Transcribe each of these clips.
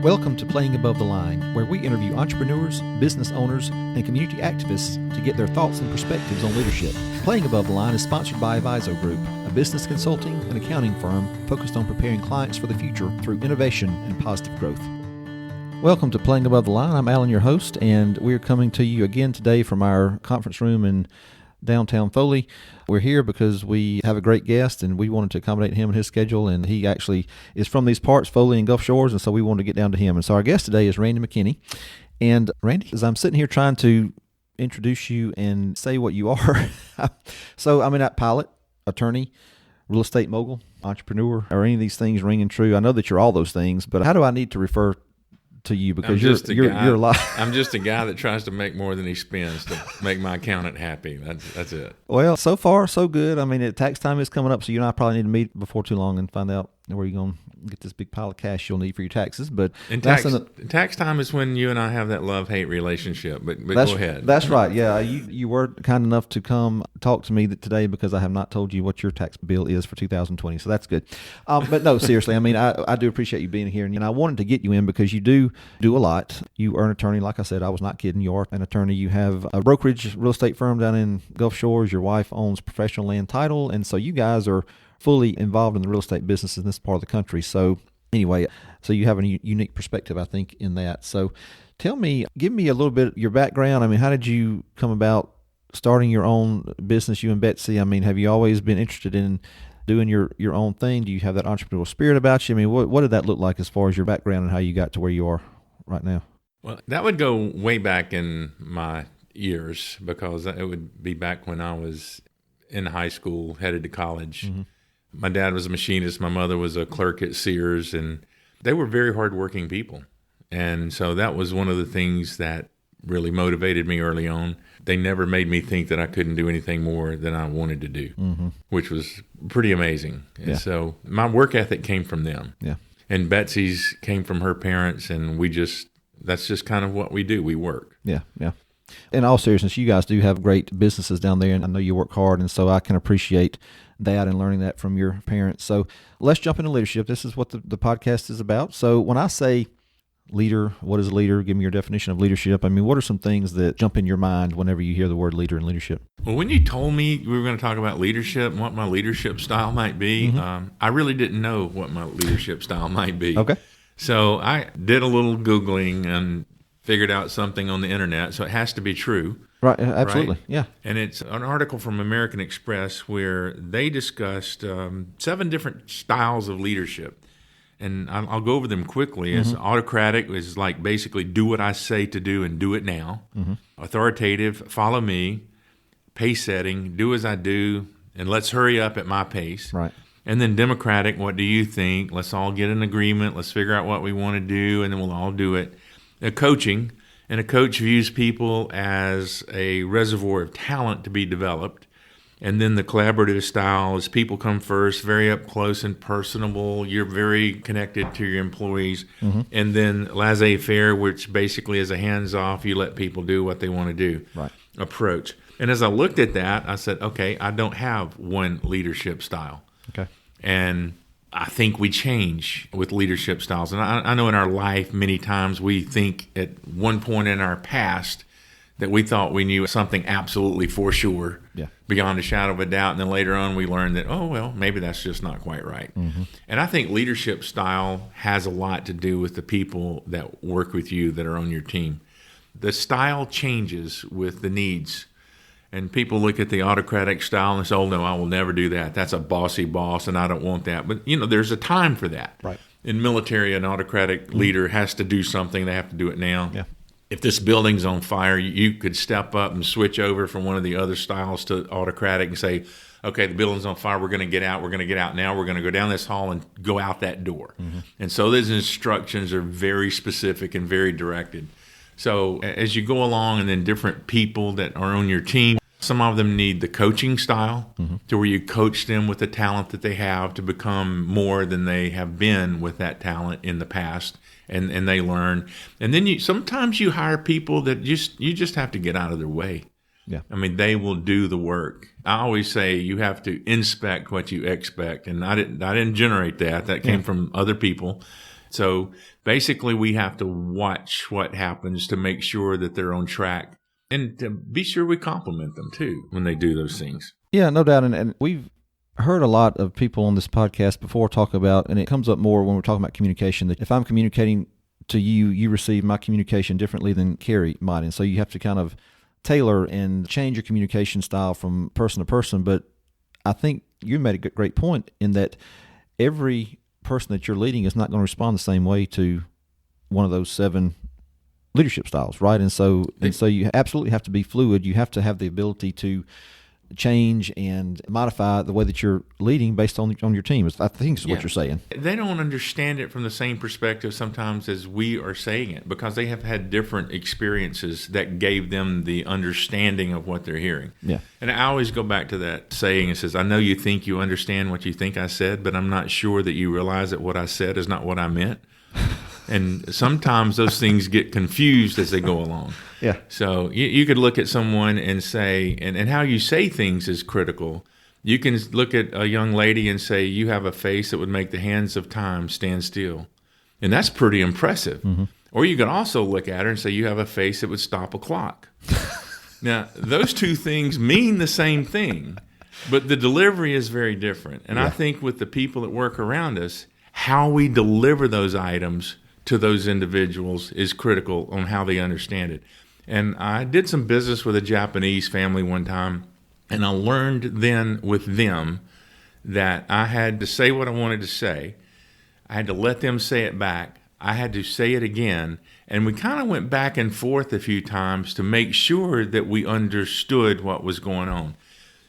Welcome to Playing Above the Line, where we interview entrepreneurs, business owners, and community activists to get their thoughts and perspectives on leadership. Playing Above the Line is sponsored by Aviso Group, a business consulting and accounting firm focused on preparing clients for the future through innovation and positive growth. Welcome to Playing Above the Line. I'm Alan, your host, and we're coming to you again today from our conference room in downtown Foley. We're here because we have a great guest and we wanted to accommodate him and his schedule, and he actually is from these parts, Foley and Gulf Shores, and so we wanted to get down to him. And so our guest today is Randy McKinney. And Randy, as I'm sitting here trying to introduce you and say what you are, so I'm that pilot, attorney, real estate mogul, entrepreneur, are any of these things ringing true? I know that you're all those things, but how do I need to refer to you, because you're a lot. I'm just a guy that tries to make more than he spends to make my accountant happy. That's it. Well, so far so good. Tax time is coming up, so you and I probably need to meet before too long and find out where you're going to get this big pile of cash you'll need for your taxes. But tax time is when you and I have that love-hate relationship. But go ahead. That's right. Yeah, you were kind enough to come talk to me today because I have not told you what your tax bill is for 2020. So that's good. But no, seriously, I do appreciate you being here, and I wanted to get you in because you do a lot. You are an attorney. Like I said, I was not kidding. You are an attorney. You have a brokerage real estate firm down in Gulf Shores. Your wife owns Professional Land Title, and so you guys are fully involved in the real estate business in this part of the country. So anyway, so you have a unique perspective, I think, in that. So give me a little bit of your background. How did you come about starting your own business, you and Betsy? Have you always been interested in doing your own thing? Do you have that entrepreneurial spirit about you? What did that look like as far as your background and how you got to where you are right now? Well, that would go way back in my years, because it would be back when I was in high school, headed to college. Mm-hmm. My dad was a machinist. My mother was a clerk at Sears, and they were very hardworking people. And so that was one of the things that really motivated me early on. They never made me think that I couldn't do anything more than I wanted to do, mm-hmm. which was pretty amazing. And so my work ethic came from them. Yeah. And Betsy's came from her parents, and that's just kind of what we do. We work. Yeah, yeah. In all seriousness, you guys do have great businesses down there, and I know you work hard, and so I can appreciate that and learning that from your parents. So let's jump into leadership. This is what the podcast is about. So when I say leader, what is a leader? Give me your definition of leadership. What are some things that jump in your mind whenever you hear the word leader and leadership? Well, when you told me we were going to talk about leadership and what my leadership style might be, mm-hmm. I really didn't know what my leadership style might be. Okay. So I did a little Googling and figured out something on the internet, so it has to be true. Right, absolutely, right? Yeah. And it's an article from American Express where they discussed 7 different styles of leadership. And I'll go over them quickly. Mm-hmm. It's autocratic, is like basically do what I say to do and do it now. Mm-hmm. Authoritative, follow me. Pace setting, do as I do, and let's hurry up at my pace. Right. And then democratic, what do you think? Let's all get an agreement. Let's figure out what we want to do, and then we'll all do it. Coaching, and a coach views people as a reservoir of talent to be developed. And then the collaborative style is people come first, very up close and personable. You're very connected to your employees. Mm-hmm. And then laissez-faire, which basically is a hands-off, you let people do what they want to do approach. And as I looked at that, I said, okay, I don't have one leadership style. Okay. And I think we change with leadership styles. And I know in our life, many times we think at one point in our past that we thought we knew something absolutely for sure, beyond a shadow of a doubt. And then later on we learned that, oh, well, maybe that's just not quite right. Mm-hmm. And I think leadership style has a lot to do with the people that work with you that are on your team. The style changes with the needs. And people look at the autocratic style and say, oh, no, I will never do that. That's a bossy boss, and I don't want that. But, there's a time for that. Right. In military, an autocratic leader has to do something. They have to do it now. Yeah. If this building's on fire, you could step up and switch over from one of the other styles to autocratic and say, okay, the building's on fire. We're going to get out. We're going to get out now. We're going to go down this hall and go out that door. Mm-hmm. And so those instructions are very specific and very directed. So as you go along, and then different people that are on your team, some of them need the coaching style, mm-hmm. to where you coach them with the talent that they have to become more than they have been with that talent in the past, and they learn. And then sometimes you hire people that you just have to get out of their way. Yeah. They will do the work. I always say you have to inspect what you expect, and I didn't generate that. That came from other people. So basically, we have to watch what happens to make sure that they're on track, and to be sure we compliment them too when they do those things. Yeah, no doubt. And we've heard a lot of people on this podcast before talk about, and it comes up more when we're talking about communication, that if I'm communicating to you, you receive my communication differently than Carrie might. And so you have to kind of tailor and change your communication style from person to person. But I think you made a great point in that every person that you're leading is not going to respond the same way to one of those 7 leadership styles, right? And so you absolutely have to be fluid. You have to have the ability to change and modify the way that you're leading based on your team. I think is what you're saying. They don't understand it from the same perspective sometimes as we are saying it, because they have had different experiences that gave them the understanding of what they're hearing. Yeah. And I always go back to that saying. It says, I know you think you understand what you think I said, but I'm not sure that you realize that what I said is not what I meant. And sometimes those things get confused as they go along. Yeah. So you could look at someone and say, and how you say things is critical. You can look at a young lady and say, you have a face that would make the hands of time stand still. And that's pretty impressive. Mm-hmm. Or you could also look at her and say, you have a face that would stop a clock. Now, those two things mean the same thing, but the delivery is very different. And I think with the people that work around us, how we deliver those items to those individuals is critical on how they understand it. And I did some business with a Japanese family one time, and I learned then with them that I had to say what I wanted to say. I had to let them say it back. I had to say it again. And we kind of went back and forth a few times to make sure that we understood what was going on.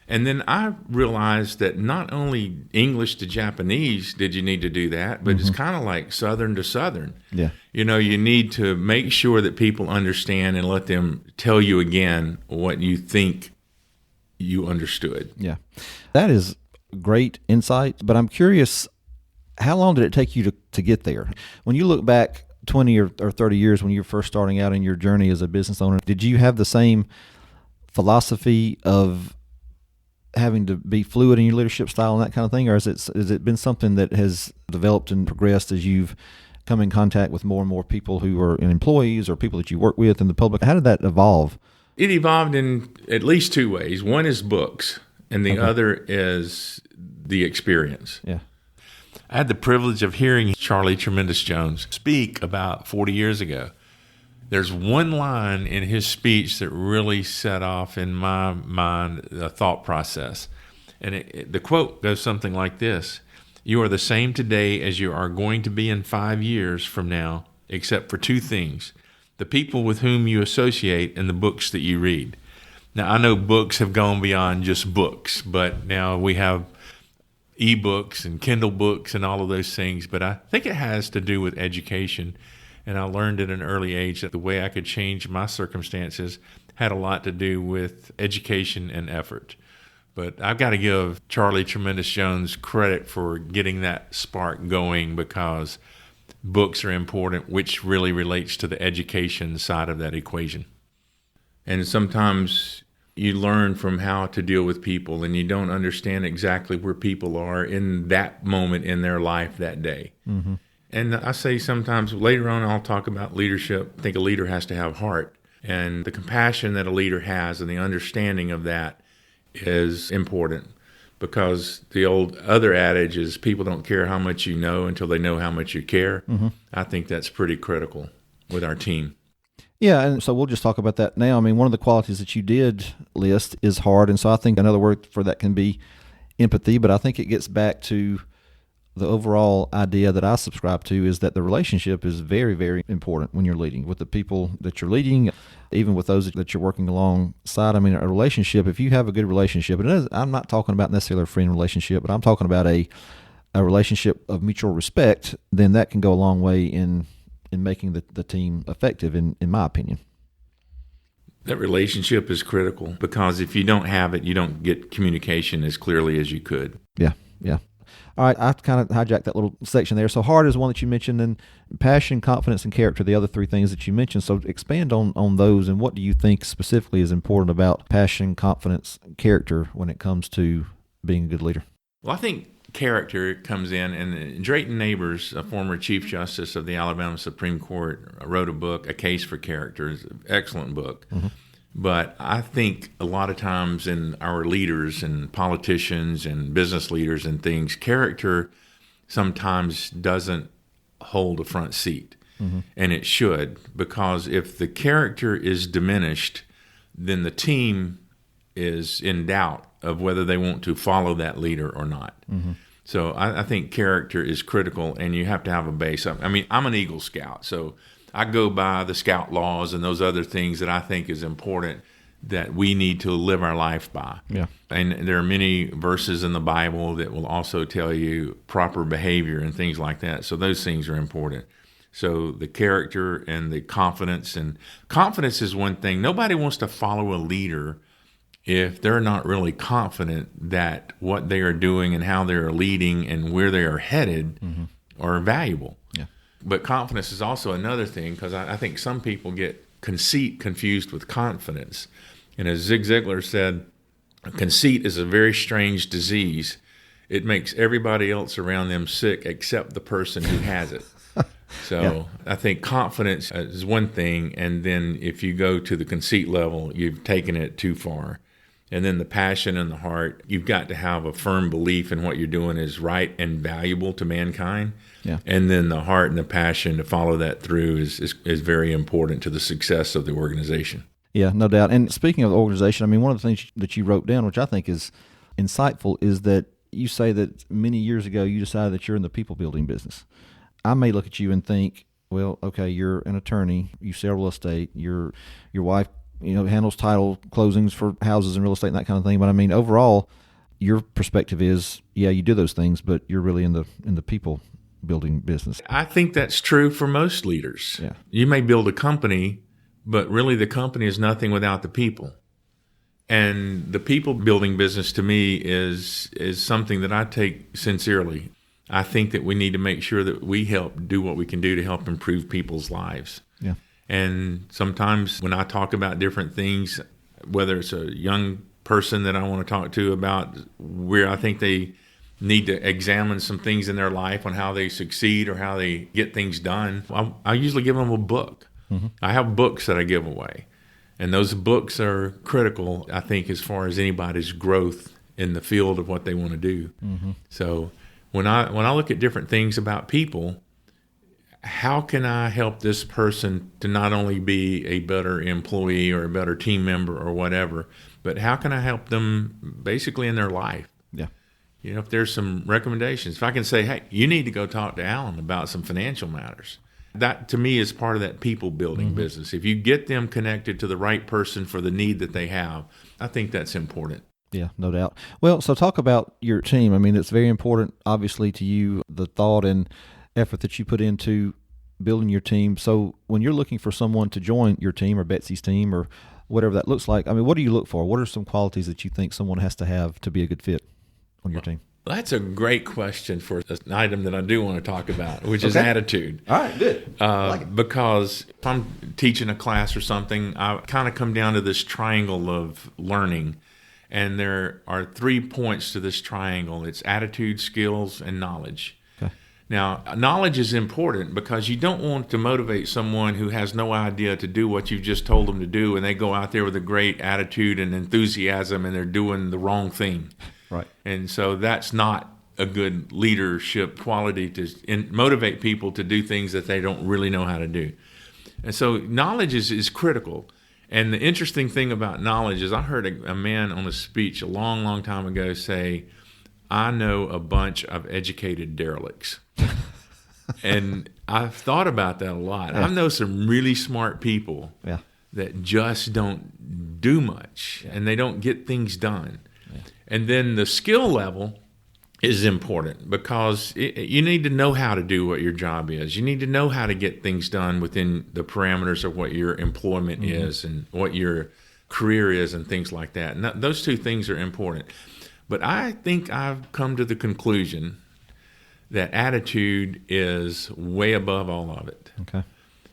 And then I realized that not only English to Japanese did you need to do that, but it's kind of like Southern to Southern. Yeah. You know, you need to make sure that people understand and let them tell you again what you think you understood. Yeah. That is great insight, but I'm curious, how long did it take you to get there? When you look back 20 or 30 years when you were first starting out in your journey as a business owner, did you have the same philosophy of having to be fluid in your leadership style and that kind of thing, or has it been something that has developed and progressed as you've come in contact with more and more people who are employees or people that you work with in the public? How did that evolve? It evolved in at least 2 ways. One is books, and the other is the experience. Yeah. I had the privilege of hearing Charlie Tremendous Jones speak about 40 years ago. There's one line in his speech that really set off in my mind a thought process. And the quote goes something like this: "You are the same today as you are going to be in 5 years from now, except for 2 things: the people with whom you associate and the books that you read." Now, I know books have gone beyond just books, but now we have e-books and Kindle books and all of those things. But I think it has to do with education. And I learned at an early age that the way I could change my circumstances had a lot to do with education and effort. But I've got to give Charlie Tremendous Jones credit for getting that spark going, because books are important, which really relates to the education side of that equation. And sometimes you learn from how to deal with people, and you don't understand exactly where people are in that moment in their life that day. Mm-hmm. And I say sometimes later on I'll talk about leadership. I think a leader has to have heart. And the compassion that a leader has and the understanding of that is important, because the old other adage is people don't care how much you know until they know how much you care. Mm-hmm. I think that's pretty critical with our team. Yeah, and so we'll just talk about that now. I mean, one of the qualities that you did list is hard, and so I think another word for that can be empathy, but I think it gets back to the overall idea that I subscribe to is that the relationship is very, very important when you're leading with the people that you're leading, even with those that you're working alongside. I mean, a relationship, if you have a good relationship, I'm not talking about necessarily a friend relationship, but I'm talking about a relationship of mutual respect, then that can go a long way in making the team effective, in my opinion. That relationship is critical, because if you don't have it, you don't get communication as clearly as you could. Yeah. All right, I've kind of hijacked that little section there. So hard is one that you mentioned, and passion, confidence, and character, the other 3 things that you mentioned. So expand on those, and what do you think specifically is important about passion, confidence, character when it comes to being a good leader? Well, I think character comes in, and Drayton Neighbors, a former Chief Justice of the Alabama Supreme Court, wrote a book, A Case for Character. It's an excellent book. But I think a lot of times in our leaders and politicians and business leaders and things, character sometimes doesn't hold a front seat. And it should, because if the character is diminished, then the team is in doubt of whether they want to follow that leader or not. So I think character is critical, and you have to have a base. I mean, I'm an Eagle Scout, so I go by the Scout laws and those other things that I think is important that we need to live our life by. Yeah. And there are many verses in the Bible that will also tell you proper behavior and things like that. So those things are important. So the character and the confidence. And confidence is one thing. Nobody wants to follow a leader if they're not really confident that what they are doing and how they are leading and where they are headed are valuable. Yeah. But confidence is also another thing, because I think some people get conceit confused with confidence. And as Zig Ziglar said, conceit is a very strange disease. It makes everybody else around them sick except the person who has it. So I think confidence is one thing, and then if you go to the conceit level, you've taken it too far. And then the passion and the heart, you've got to have a firm belief in what you're doing is right and valuable to mankind. Yeah. And then the heart and the passion to follow that through is very important to the success of the organization. Yeah, no doubt. And speaking of the organization, I mean, one of the things that you wrote down, which I think is insightful, is that you say that many years ago you decided that you're in the people building business. I may look at you and think, well, okay, you're an attorney, you sell real estate, your wife, handles title closings for houses and real estate and that kind of thing. But I mean, overall, your perspective is, yeah, you do those things, but you're really in the people building business. I think that's true for most leaders. Yeah. You may build a company, but really the company is nothing without the people. And the people building business to me is something that I take sincerely. I think that we need to make sure that we help do what we can do to help improve people's lives. Yeah. And sometimes when I talk about different things, whether it's a young person that I want to talk to about where I think they need to examine some things in their life on how they succeed or how they get things done, I usually give them a book. I have books that I give away. And those books are critical, I think, as far as anybody's growth in the field of what they want to do. So when I look at different things about people, how can I help this person to not only be a better employee or a better team member or whatever, but how can I help them basically in their life? Yeah. If there's some recommendations, if I can say, hey, you need to go talk to Alan about some financial matters. That to me is part of that people building business. If you get them connected to the right person for the need that they have, I think that's important. Yeah, no doubt. Well, so talk about your team. I mean, it's very important, obviously, to you, the thought and effort that you put into building your team. So when you're looking for someone to join your team or Betsy's team or whatever that looks like, I mean, what do you look for? What are some qualities that you think someone has to have to be a good fit on your team? That's a great question for an item that I do want to talk about, which is attitude. All right, good. Because if I'm teaching a class or something, I kind of come down to this triangle of learning. And there are 3 points to this triangle. It's attitude, skills, and knowledge. Okay. Now, knowledge is important because you don't want to motivate someone who has no idea to do what you've just told them to do, and they go out there with a great attitude and enthusiasm, and they're doing the wrong thing. Right. And so that's not a good leadership quality to motivate people to do things that they don't really know how to do. And so knowledge is critical. And the interesting thing about knowledge is I heard a man on a speech a long, long time ago say, I know a bunch of educated derelicts. And I've thought about that a lot. Yeah. I know some really smart people Yeah. that just don't do much and they don't get things done. Yeah. And then the skill level is important because you need to know how to do what your job is. You need to know how to get things done within the parameters of what your employment is and what your career is and things like that. And those two things are important. But I think I've come to the conclusion that attitude is way above all of it. Okay.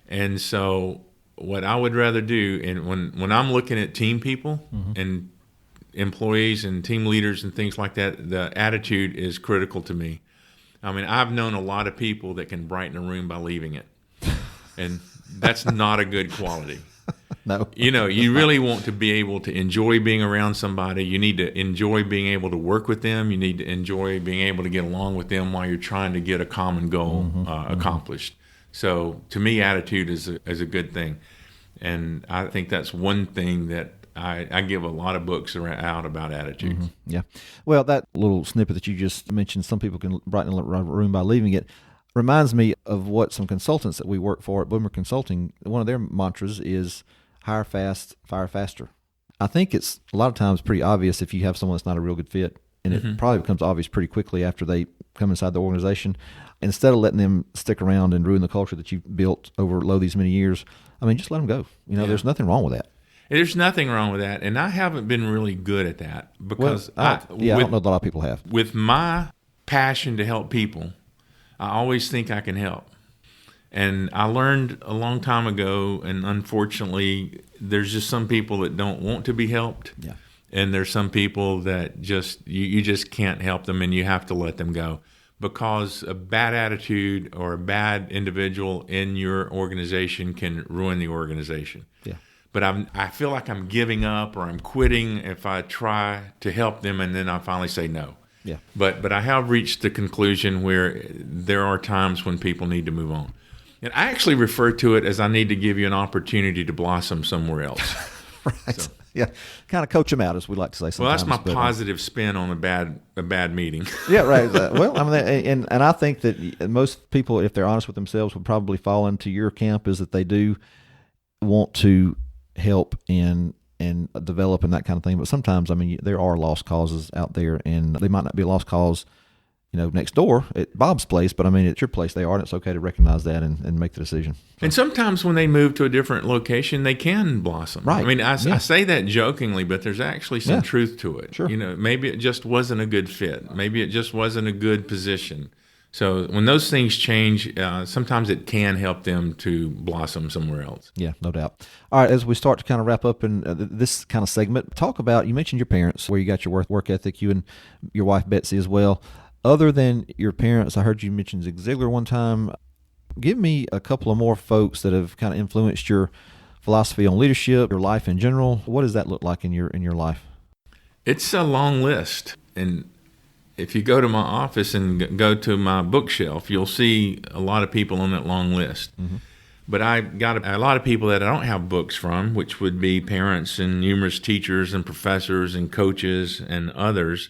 And so what I would rather do, and when I'm looking at team people and employees and team leaders and things like that, the attitude is critical to me. I mean, I've known a lot of people that can brighten a room by leaving it, and that's not a good quality. No. You really want to be able to enjoy being around somebody. You need to enjoy being able to work with them. You need to enjoy being able to get along with them while you're trying to get a common goal accomplished. So to me, attitude is a good thing. And I think that's one thing that I give a lot of books out about attitude. Mm-hmm. Yeah. Well, that little snippet that you just mentioned, some people can brighten a room by leaving it, reminds me of what some consultants that we work for at Boomer Consulting, one of their mantras is hire fast, fire faster. I think it's a lot of times pretty obvious if you have someone that's not a real good fit, and it probably becomes obvious pretty quickly after they come inside the organization. Instead of letting them stick around and ruin the culture that you've built over these many years, I mean, just let them go. There's nothing wrong with that. There's nothing wrong with that, and I haven't been really good at that because I don't know that a lot of people have. With my passion to help people, I always think I can help. And I learned a long time ago, and unfortunately, there's just some people that don't want to be helped. Yeah. And there's some people that just you just can't help them, and you have to let them go. Because a bad attitude or a bad individual in your organization can ruin the organization. Yeah. But I feel like I'm giving up or I'm quitting if I try to help them and then I finally say no. Yeah. But I have reached the conclusion where there are times when people need to move on. And I actually refer to it as I need to give you an opportunity to blossom somewhere else. Right. So. Yeah. Kind of coach them out, as we like to say sometimes. Well, that's my positive spin on a bad meeting. Yeah, right. Well, I mean, and I think that most people, if they're honest with themselves, would probably fall into your camp, is that they do want to help and develop and that kind of thing. But sometimes, I mean, there are lost causes out there, and they might not be a lost cause, next door at Bob's place, but I mean, at your place they are, and it's okay to recognize that and make the decision. So. And sometimes when they move to a different location, they can blossom. Right. I mean, I say that jokingly, but there's actually some truth to it. Sure. Maybe it just wasn't a good fit. Maybe it just wasn't a good position. So when those things change, sometimes it can help them to blossom somewhere else. Yeah, no doubt. All right, as we start to kind of wrap up in this kind of segment, talk about, you mentioned your parents, where you got your work ethic, you and your wife Betsy as well. Other than your parents, I heard you mention Zig Ziglar one time. Give me a couple of more folks that have kind of influenced your philosophy on leadership, your life in general. What does that look like in your life? It's a long list. And if you go to my office and go to my bookshelf, you'll see a lot of people on that long list. Mm-hmm. But I got a lot of people that I don't have books from, which would be parents and numerous teachers and professors and coaches and others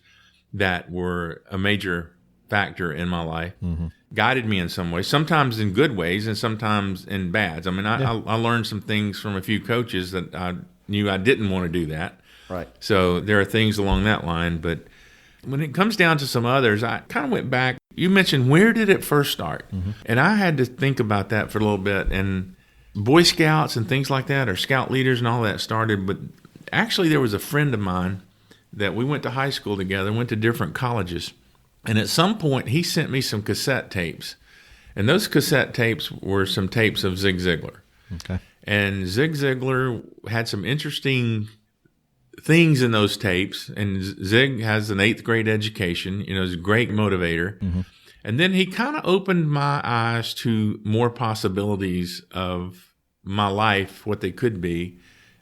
that were a major factor in my life, guided me in some ways, sometimes in good ways and sometimes in bads. I mean, I learned some things from a few coaches that I knew I didn't want to do that. Right. So there are things along that line. But when it comes down to some others, I kind of went back. You mentioned, where did it first start? Mm-hmm. And I had to think about that for a little bit. And Boy Scouts and things like that, or Scout leaders and all that started. But actually there was a friend of mine that we went to high school together, went to different colleges. And at some point, he sent me some cassette tapes. And those cassette tapes were some tapes of Zig Ziglar. Okay. And Zig Ziglar had some interesting things in those tapes. And Zig has an 8th grade education, he's a great motivator. Mm-hmm. And then he kind of opened my eyes to more possibilities of my life, what they could be,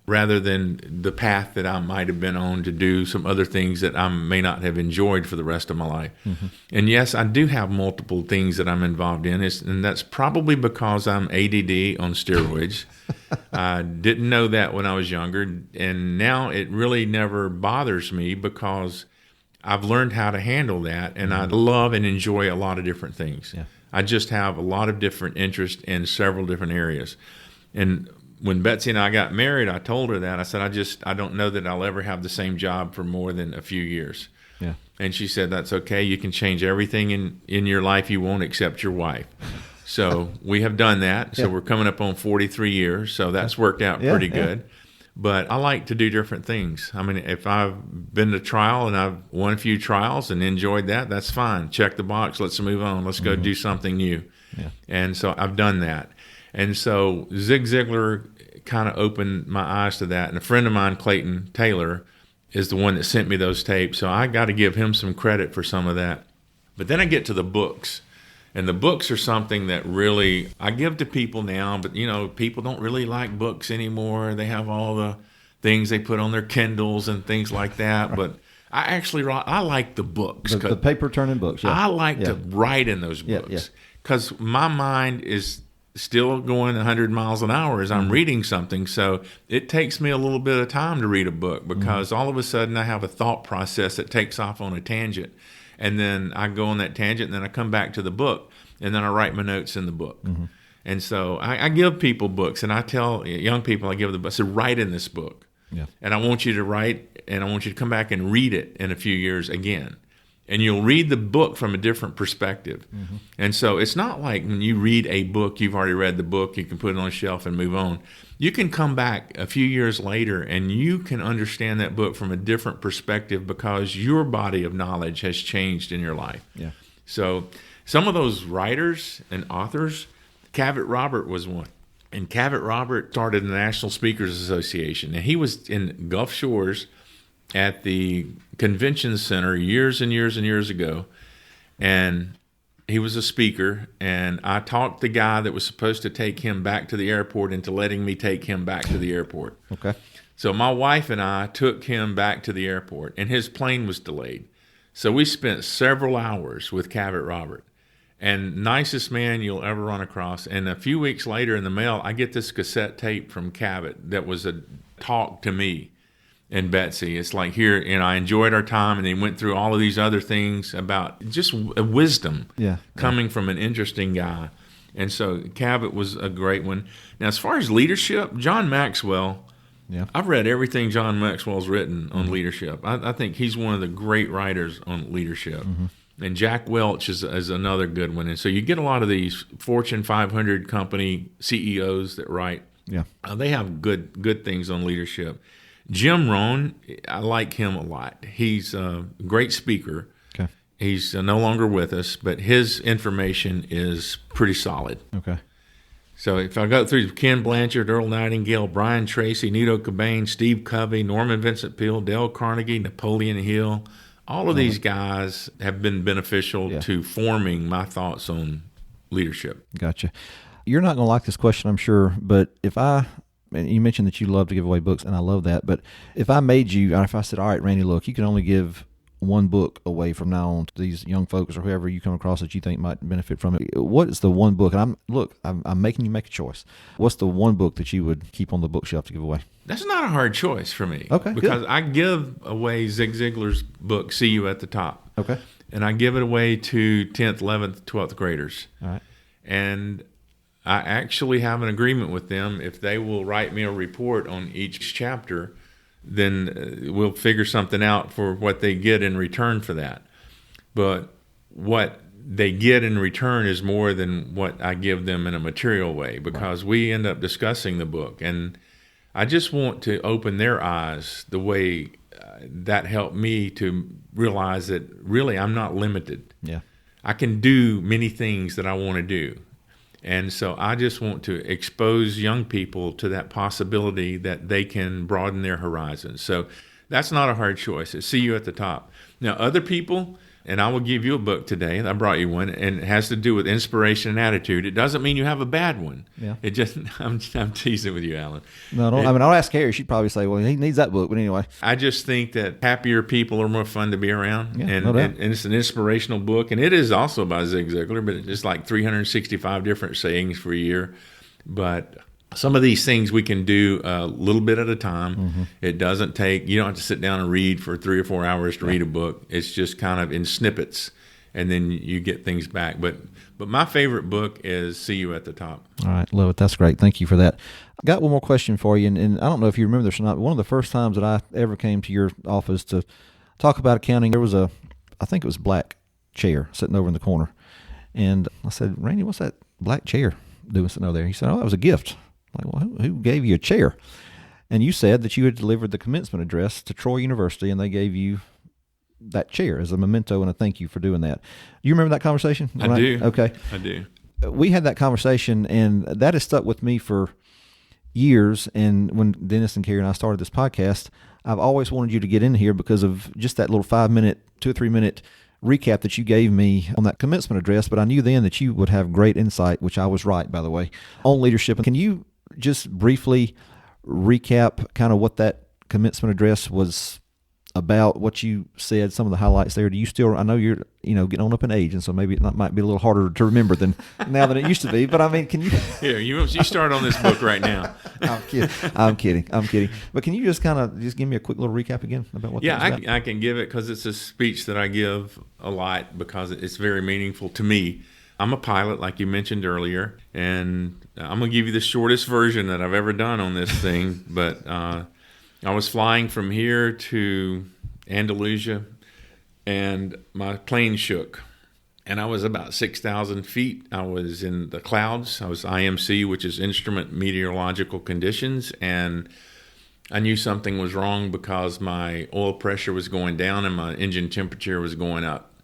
rather than the path that I might have been on to do some other things that I may not have enjoyed for the rest of my life. Mm-hmm. And yes, I do have multiple things that I'm involved in, and that's probably because I'm ADD on steroids. I didn't know that when I was younger, and now it really never bothers me because I've learned how to handle that, and I love and enjoy a lot of different things. Yeah. I just have a lot of different interests in several different areas. And when Betsy and I got married, I told her that. I said, I don't know that I'll ever have the same job for more than a few years. Yeah. And she said, that's okay. You can change everything in your life you won't except your wife. So we have done that. So we're coming up on 43 years. So that's worked out pretty good. But I like to do different things. I mean, if I've been to trial and I've won a few trials and enjoyed that, that's fine. Check the box. Let's move on. Let's go do something new. Yeah. And so I've done that. And so Zig Ziglar kind of opened my eyes to that. And a friend of mine, Clayton Taylor, is the one that sent me those tapes. So I got to give him some credit for some of that. But then I get to the books. And the books are something that really I give to people now, but people don't really like books anymore. They have all the things they put on their Kindles and things like that. Right. But I like the books. The paper turning books. Yeah. I like to write in those books because my mind is still going 100 miles an hour as I'm reading something. So it takes me a little bit of time to read a book because all of a sudden I have a thought process that takes off on a tangent. And then I go on that tangent, and then I come back to the book, and then I write my notes in the book. And so I give people books, and I tell young people, I said, write in this book. Yeah. And I want you to write, and I want you to come back and read it in a few years again. And you'll read the book from a different perspective. And so it's not like when you read a book, you've already read the book, you can put it on a shelf and move on. You can come back a few years later and you can understand that book from a different perspective because your body of knowledge has changed in your life. Yeah. So some of those writers and authors, Cavett Robert was one. And Cavett Robert started the National Speakers Association. And he was in Gulf Shores at the convention center years and years and years ago, and he was a speaker, and I talked the guy that was supposed to take him back to the airport into letting me take him back to the airport. Okay. So my wife and I took him back to the airport, and his plane was delayed. So we spent several hours with Cavett Robert, and nicest man you'll ever run across. And a few weeks later in the mail, I get this cassette tape from Cavett that was a talk to me and Betsy. It's like here, I enjoyed our time, and they went through all of these other things about just wisdom coming from an interesting guy. And so Cavett was a great one. Now, as far as leadership, John Maxwell, I've read everything John Maxwell's written on leadership. I think he's one of the great writers on leadership. And Jack Welch is another good one. And so you get a lot of these Fortune 500 company CEOs that write. They have good things on leadership. Jim Rohn, I like him a lot. He's a great speaker. Okay. He's no longer with us, but his information is pretty solid. Okay. So if I go through Ken Blanchard, Earl Nightingale, Brian Tracy, Nito Cobain, Steve Covey, Norman Vincent Peale, Dale Carnegie, Napoleon Hill, all of these guys have been beneficial to forming my thoughts on leadership. Gotcha. You're not going to like this question, I'm sure, but and you mentioned that you love to give away books, and I love that. But if I made you, or if I said, all right, Randy, look, you can only give one book away from now on to these young folks or whoever you come across that you think might benefit from it, what is the one book? And I'm making you make a choice. What's the one book that you would keep on the bookshelf to give away? That's not a hard choice for me. Okay, because good. I give away Zig Ziglar's book, See You at the Top. Okay. And I give it away to 10th, 11th, 12th graders. All right. And I actually have an agreement with them. If they will write me a report on each chapter, then we'll figure something out for what they get in return for that. But what they get in return is more than what I give them in a material way, because we end up discussing the book. And I just want to open their eyes the way that helped me to realize that really I'm not limited. Yeah, I can do many things that I want to do. And so I just want to expose young people to that possibility that they can broaden their horizons. So that's not a hard choice. It's See You at the Top. Now, other people, and I will give you a book today. I brought you one, and it has to do with inspiration and attitude. It doesn't mean you have a bad one. Yeah. It just, I'm teasing with you, Alan. No, I'll ask Carrie. She'd probably say, well, he needs that book. But anyway. I just think that happier people are more fun to be around. Yeah, and, no doubt. And it's an inspirational book. And it is also by Zig Ziglar, but it's like 365 different sayings for a year. But some of these things we can do a little bit at a time. Mm-hmm. It doesn't take, you don't have to sit down and read for 3 or 4 hours to read a book. It's just kind of in snippets, and then you get things back. But my favorite book is See You at the Top. All right, love it. That's great. Thank you for that. I got one more question for you, and I don't know if you remember this or not, but one of the first times that I ever came to your office to talk about accounting, there was I think it was a black chair sitting over in the corner. And I said, Randy, what's that black chair doing sitting over there? He said, oh, that was a gift. Like, well, who gave you a chair? And you said that you had delivered the commencement address to Troy University, and they gave you that chair as a memento and a thank you for doing that. Do you remember that conversation? I do. Okay. I do. We had that conversation, and that has stuck with me for years, and when Dennis and Carrie and I started this podcast, I've always wanted you to get in here because of just that little 5-minute, 2 or 3 minute recap that you gave me on that commencement address. But I knew then that you would have great insight, which I was right, by the way, on leadership. Can you just briefly recap kind of what that commencement address was about, what you said, some of the highlights there? Do you still, I know you're, getting on up in age, and so maybe it might be a little harder to remember than now than it used to be, but I mean, can you? Here, you start on this book right now. I'm kidding. But can you just kind of just give me a quick little recap again about what that was about? I can give it because it's a speech that I give a lot because it's very meaningful to me. I'm a pilot, like you mentioned earlier, and I'm going to give you the shortest version that I've ever done on this thing, but I was flying from here to Andalusia, and my plane shook, and I was about 6,000 feet. I was in the clouds. I was IMC, which is Instrument Meteorological Conditions, and I knew something was wrong because my oil pressure was going down and my engine temperature was going up.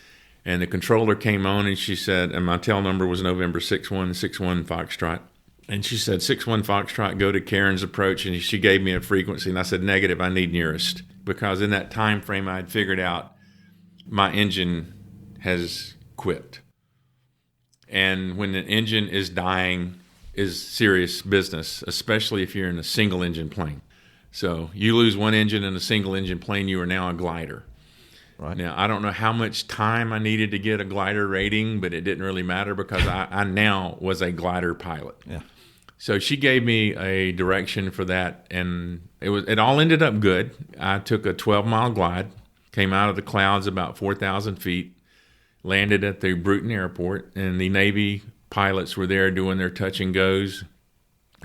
And the controller came on, and she said, and my tail number was November 6161 Foxtrot. And she said, 61 Foxtrot, go to Karen's approach. And she gave me a frequency. And I said, negative, I need nearest. Because in that time frame, I had figured out my engine has quit. And when an engine is dying is serious business, especially if you're in a single engine plane. So you lose one engine in a single engine plane, you are now a glider. Right. Now, I don't know how much time I needed to get a glider rating, but it didn't really matter because I now was a glider pilot. Yeah. So she gave me a direction for that, and it all ended up good. I took a 12-mile glide, came out of the clouds about 4,000 feet, landed at the Bruton Airport, and the Navy pilots were there doing their touch and goes.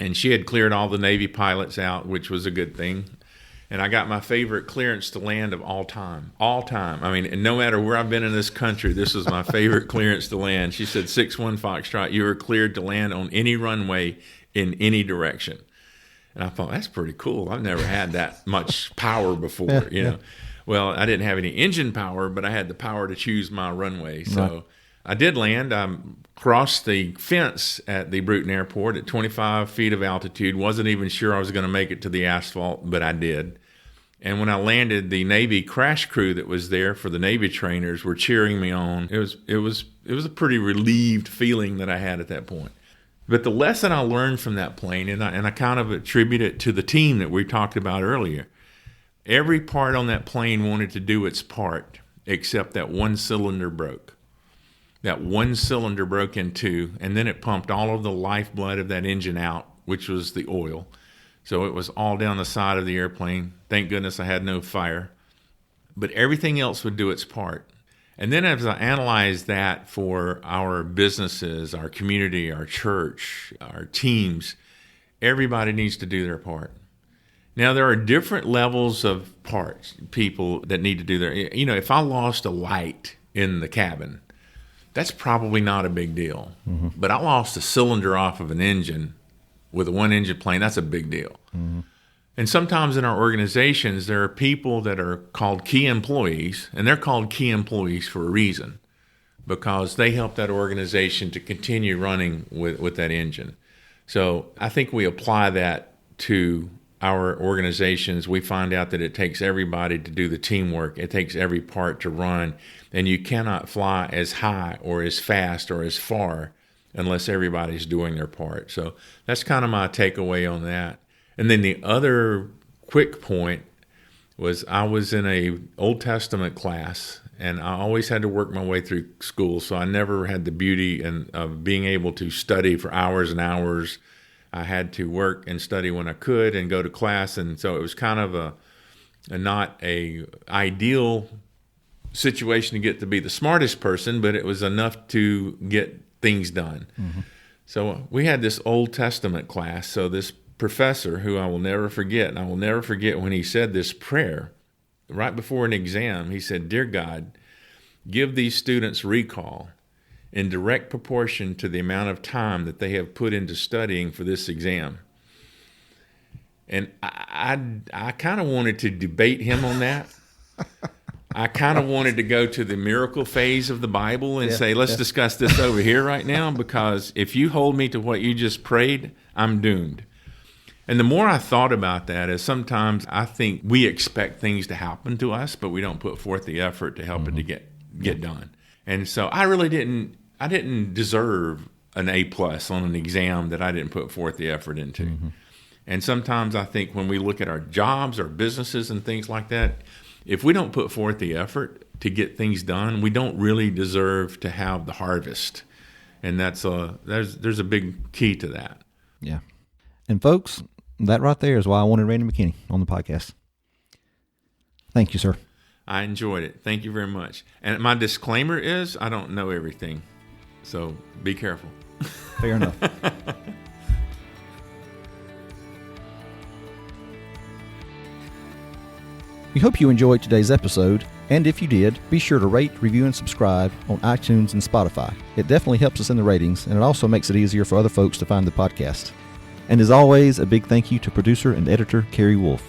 And she had cleared all the Navy pilots out, which was a good thing. And I got my favorite clearance to land of all time. All time. I mean, no matter where I've been in this country, this was my favorite clearance to land. She said, 61 Foxtrot, you are cleared to land on any runway in any direction. And I thought, that's pretty cool. I've never had that much power before, you know. Well, I didn't have any engine power, but I had the power to choose my runway. So I did land. I crossed the fence at the Bruton Airport at 25 feet of altitude. Wasn't even sure I was going to make it to the asphalt, but I did. And when I landed, the Navy crash crew that was there for the Navy trainers were cheering me on. It was a pretty relieved feeling that I had at that point. But the lesson I learned from that plane, and I kind of attribute it to the team that we talked about earlier. Every part on that plane wanted to do its part, except that one cylinder broke. That one cylinder broke in two, and then it pumped all of the lifeblood of that engine out, which was the oil. So it was all down the side of the airplane. Thank goodness I had no fire. But everything else would do its part. And then as I analyzed that for our businesses, our community, our church, our teams, everybody needs to do their part. Now, there are different levels of parts, people that need to do their, if I lost a light in the cabin, that's probably not a big deal. Mm-hmm. But I lost a cylinder off of an engine with a one-engine plane, that's a big deal. Mm-hmm. And sometimes in our organizations, there are people that are called key employees, and they're called key employees for a reason, because they help that organization to continue running with that engine. So I think we apply that to our organizations. We find out that it takes everybody to do the teamwork. It takes every part to run, and you cannot fly as high or as fast or as far unless everybody's doing their part. So that's kind of my takeaway on that. And then the other quick point was I was in a Old Testament class, and I always had to work my way through school, so I never had the beauty of being able to study for hours and hours. I had to work and study when I could and go to class, and so it was kind of a not a ideal situation to get to be the smartest person, but it was enough to get things done. Mm-hmm. So we had this Old Testament class, so this professor who I will never forget, and I will never forget when he said this prayer right before an exam. He said, "Dear God, give these students recall in direct proportion to the amount of time that they have put into studying for this exam." And I kind of wanted to debate him on that. I kind of wanted to go to the miracle phase of the Bible and say, let's discuss this over here right now, because if you hold me to what you just prayed, I'm doomed. And the more I thought about that is sometimes I think we expect things to happen to us, but we don't put forth the effort to help it to get done. And so I really didn't deserve an A+ on an exam that I didn't put forth the effort into. And sometimes I think when we look at our jobs, our businesses and things like that, if we don't put forth the effort to get things done, we don't really deserve to have the harvest. And there's a big key to that. Yeah. And folks, that right there is why I wanted Randy McKinney on the podcast. Thank you, sir. I enjoyed it. Thank you very much. And my disclaimer is I don't know everything. So be careful. Fair enough. We hope you enjoyed today's episode, and if you did, be sure to rate, review, and subscribe on iTunes and Spotify. It definitely helps us in the ratings, and it also makes it easier for other folks to find the podcast. And as always, a big thank you to producer and editor Carrie Wolf.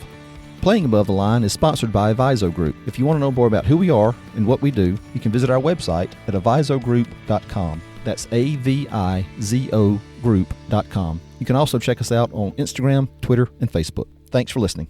Playing Above the Line is sponsored by Aviso Group. If you want to know more about who we are and what we do, you can visit our website at avisogroup.com. That's AVIZO group.com. You can also check us out on Instagram, Twitter, and Facebook. Thanks for listening.